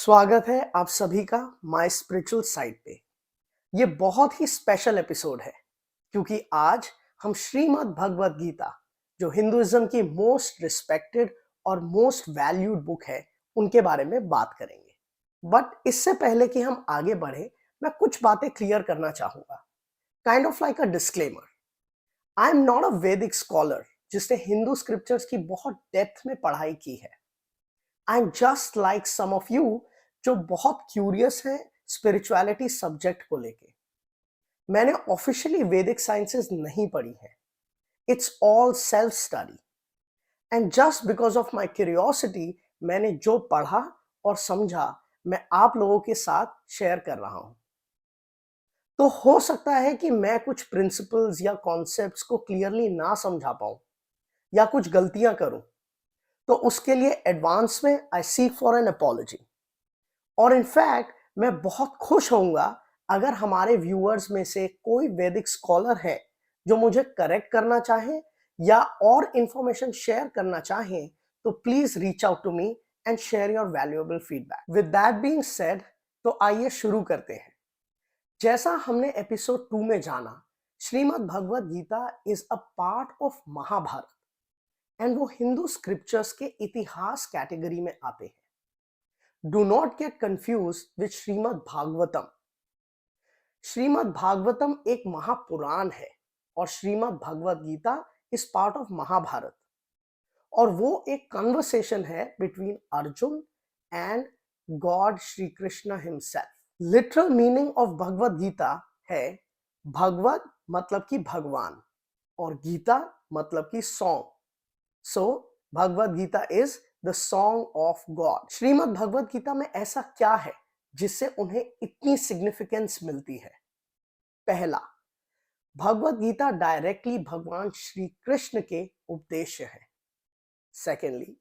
स्वागत है आप सभी का माय स्पिरिचुअल साइड पे। ये बहुत ही स्पेशल एपिसोड है क्योंकि आज हम श्रीमद् भगवद गीता, जो हिंदुइज्म की मोस्ट रिस्पेक्टेड और मोस्ट वैल्यूड बुक है, उनके बारे में बात करेंगे। बट इससे पहले कि हम आगे बढ़े, मैं कुछ बातें क्लियर करना चाहूंगा। Kind of like a disclaimer, I am not a वैदिक स्कॉलर जिसने हिंदू स्क्रिप्चर्स की बहुत डेप्थ में पढ़ाई की है। I am just like some of you जो बहुत क्यूरियस हैं स्पिरिचुअलिटी सब्जेक्ट को लेके। मैंने ऑफिशियली वैदिक साइंसेस नहीं पढ़ी है। It's all self study and just because of my curiosity मैंने जो पढ़ा और समझा मैं आप लोगों के साथ शेयर कर रहा हूं। तो हो सकता है कि मैं कुछ प्रिंसिपल्स या कॉन्सेप्ट्स को क्लियरली ना समझा पाऊं या कुछ गलतियां करूं, तो उसके लिए एडवांस में आई सीक फॉर एन अपॉलॉजी। और इनफैक्ट मैं बहुत खुश होऊंगा अगर हमारे व्यूअर्स में से कोई वैदिक स्कॉलर है जो मुझे करेक्ट करना चाहे या और इंफॉर्मेशन शेयर करना चाहे, तो please reach out to me and share your valuable feedback. With that being said, तो आइए शुरू करते हैं। जैसा हमने एपिसोड 2 में जाना, Shrimad Bhagavad Gita is a part of Mahabharat and वो हिंदू स्क्रिप्चर्स के इतिहास कैटेगरी में आते हैं। Do not get confused with Shrimad Bhagavatam. Shrimad Bhagavatam एक महापुराण है और Shrimad Bhagavad Gita is part of Mahabharat, और वो एक कन्वर्सेशन है between Arjun and God Shri Krishna himself. Literal meaning of Bhagavad Gita है भगवद मतलब कि भगवान और गीता मतलब कि song. So Bhagavad Gita is the song of God. Shrimad Bhagavad Gita में ऐसा क्या है जिससे उन्हें इतनी सिग्निफिकेंस मिलती है? पहला, भगवद गीता डायरेक्टली भगवान श्री कृष्ण के उपदेश है। सेकेंडली,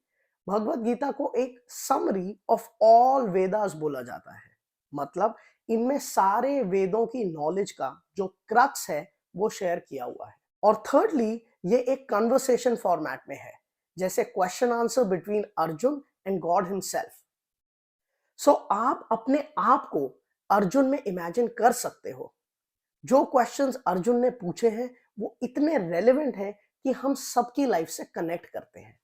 भगवद गीता को एक समरी ऑफ ऑल वेदास बोला जाता है, मतलब इनमें सारे वेदों की नॉलेज का जो क्रक्स है वो शेयर किया हुआ है। और थर्डली, ये एक कन्वर्सेशन फॉर्मेट में है, जैसे question answer between Arjun and God himself. So आप अपने आप को अर्जुन में इमेजिन कर सकते हो। जो क्वेश्चंस अर्जुन ने पूछे हैं वो इतने रेलेवेंट हैं कि हम सबकी लाइफ से कनेक्ट करते हैं।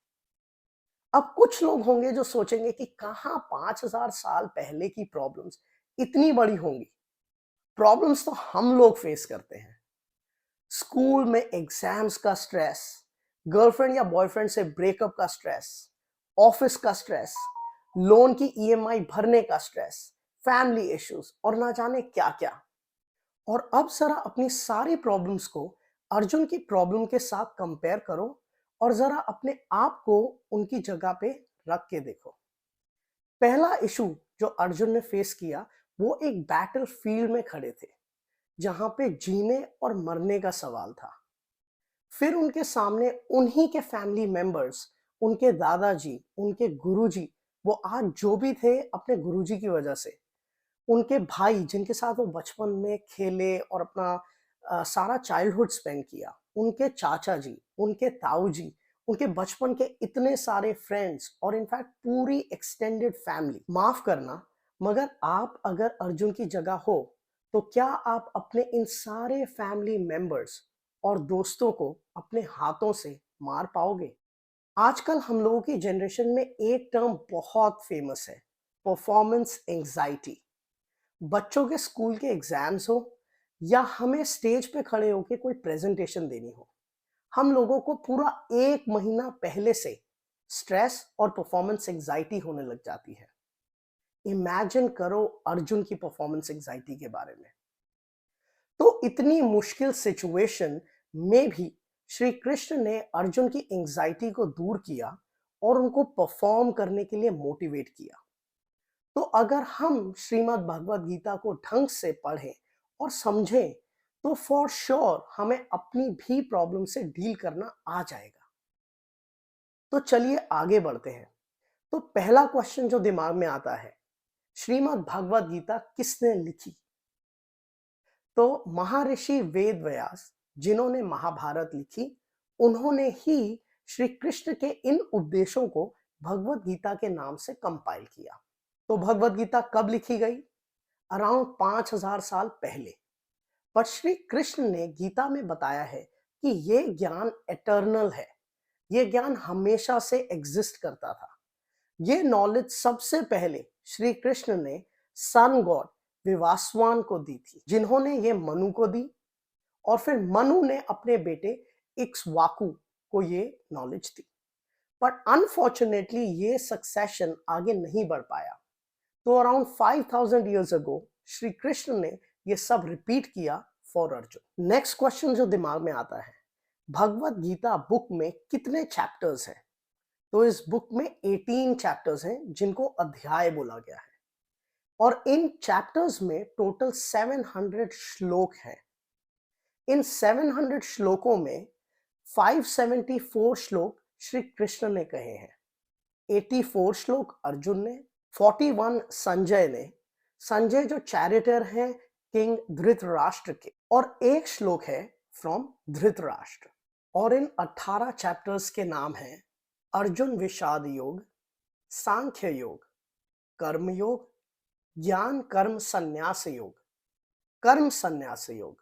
अब कुछ लोग होंगे जो सोचेंगे कि कहां 5000 साल पहले की प्रॉब्लम्स इतनी बड़ी होंगी। प्रॉब्लम्स तो हम लोग फेस करते हैं। स्कूल में एग्जाम्स का स्ट्रेस, गर्लफ्रेंड या बॉयफ्रेंड से ब्रेकअप का स्ट्रेस, ऑफिस का स्ट्रेस, लोन की ईएमआई भरने का स्ट्रेस, फैमिली इश्यूज और ना जाने क्या क्या। और अब जरा अपनी सारी प्रॉब्लम्स को अर्जुन की प्रॉब्लम के साथ कंपेयर करो और जरा अपने आप को उनकी जगह पे रख के देखो। पहला इशू जो अर्जुन ने फेस किया वो एक बैटल फील्ड में खड़े थे जहां पे जीने और मरने का सवाल था। फिर उनके सामने उन्हीं के फैमिली मेंबर्स, उनके दादाजी, उनके गुरुजी, वो आज जो भी थे अपने गुरुजी की वजह से, उनके भाई जिनके साथ वो बचपन में खेले और अपना सारा चाइल्डहुड स्पेंड किया, उनके चाचा जी, उनके ताऊ जी, उनके बचपन के इतने सारे फ्रेंड्स और इनफैक्ट पूरी एक्सटेंडेड फैमिली। माफ करना, मगर आप अगर अर्जुन की जगह हो तो क्या आप अपने इन सारे फैमिली मेंबर्स और दोस्तों को अपने हाथों से मार पाओगे? आजकल हम लोगों की जनरेशन में एक टर्म बहुत फेमस है, परफॉर्मेंस एंजाइटी। बच्चों के स्कूल के एग्जाम्स हो या हमें स्टेज पे खड़े होकर कोई प्रेजेंटेशन देनी हो, हम लोगों को पूरा एक महीना पहले से स्ट्रेस और परफॉर्मेंस एंजाइटी होने लग जाती है। इमेजिन करो अर्जुन की परफॉर्मेंस एंजाइटी के बारे में। तो इतनी मुश्किल सिचुएशन में भी श्री कृष्ण ने अर्जुन की एंजाइटी को दूर किया और उनको परफॉर्म करने के लिए मोटिवेट किया। तो अगर हम श्रीमद् भगवद गीता को ढंग से पढ़ें और समझें तो फॉर श्योर हमें अपनी भी प्रॉब्लम से डील करना आ जाएगा। तो चलिए आगे बढ़ते हैं। तो पहला क्वेश्चन जो दिमाग में आता है, श्रीमद् भगवद गीता किसने लिखी? तो महर्षि वेद व्यास, जिन्होंने महाभारत लिखी, उन्होंने ही श्री कृष्ण के इन उपदेशों को भगवद गीता के नाम से कंपाइल किया। तो भगवत गीता कब लिखी गई? अराउंड 5000 साल पहले। पर श्री कृष्ण ने गीता में बताया है कि ये ज्ञान एटर्नल है, ये ज्ञान हमेशा से एग्जिस्ट करता था। ये नॉलेज सबसे पहले श्री कृष्ण ने सन गॉड विवासवान को दी थी, जिन्होंने ये मनु को दी, और फिर मनु ने अपने बेटे इक्ष्वाकु को ये नॉलेज दी। बट अनफॉर्चुनेटली ये सक्सेशन आगे नहीं बढ़ पाया। तो around 5000 years ago Shri Krishna ने ये सब रिपीट किया फॉर अर्जुन। नेक्स्ट क्वेश्चन जो दिमाग में आता है, भगवत गीता बुक में कितने चैप्टर्स हैं? तो इस बुक में 18 चैप्टर्स हैं जिनको अध्याय बोला गया है, और इन चैप्टर्स में टोटल 700 श्लोक हैं। इन 700 श्लोकों में 574 श्लोक श्री कृष्ण ने कहे हैं, 84 श्लोक अर्जुन ने, 41 संजय ने, संजय जो चैरिटर हैं किंग धृतराष्ट्र के, और एक श्लोक है फ्रॉम धृतराष्ट्र। और इन 18 चैप्टर्स के नाम हैं अर्जुन विषाद योग, सांख्य योग, कर्म योग, ज्ञान कर्म संन्यास योग, कर्म संन्यास योग,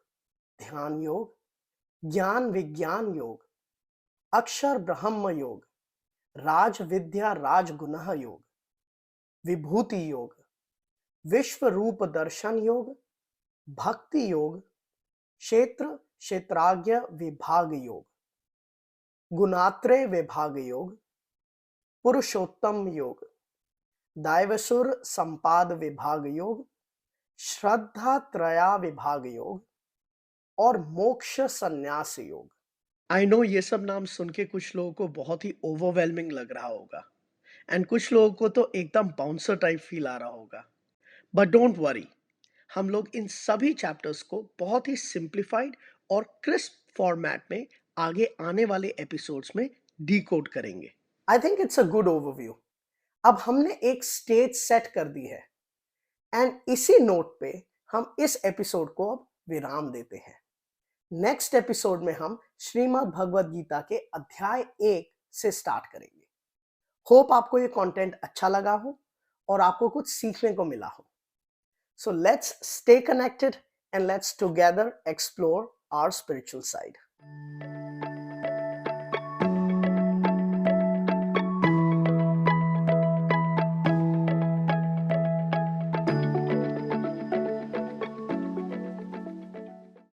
ध्यान योग, ज्ञान विज्ञान योग, अक्षर ब्रह्म योग, राज विद्या राजगुण योग, विभूति योग, विश्व रूप दर्शन योग, भक्ति योग, क्षेत्र क्षेत्राज्ञ विभाग योग, गुणात्रय विभाग योग, पुरुषोत्तम योग, दैवसुर संपाद विभाग योग, श्रद्धा त्रया विभाग योग, और मोक्ष संन्यास योग। आई नो ये सब नाम सुन के कुछ लोगों को बहुत ही ओवरवेलमिंग लग रहा होगा, एंड कुछ लोगों को तो एकदम बाउंसर टाइप फील आ रहा होगा। बट डोंट वरी, हम लोग इन सभी चैप्टर्स को बहुत ही सिंप्लीफाइड और क्रिस्प फॉर्मेट में आगे आने वाले एपिसोड्स में डीकोड करेंगे। I think it's a good overview. अब हमने एक स्टेज सेट कर दी है, एंड इसी नोट पे हम इस एपिसोड को अब विराम देते हैं। नेक्स्ट एपिसोड में हम श्रीमद् भगवद गीता के अध्याय 1 से स्टार्ट करेंगे। होप आपको ये कंटेंट अच्छा लगा हो और आपको कुछ सीखने को मिला हो। So let's stay connected and let's together explore our spiritual side.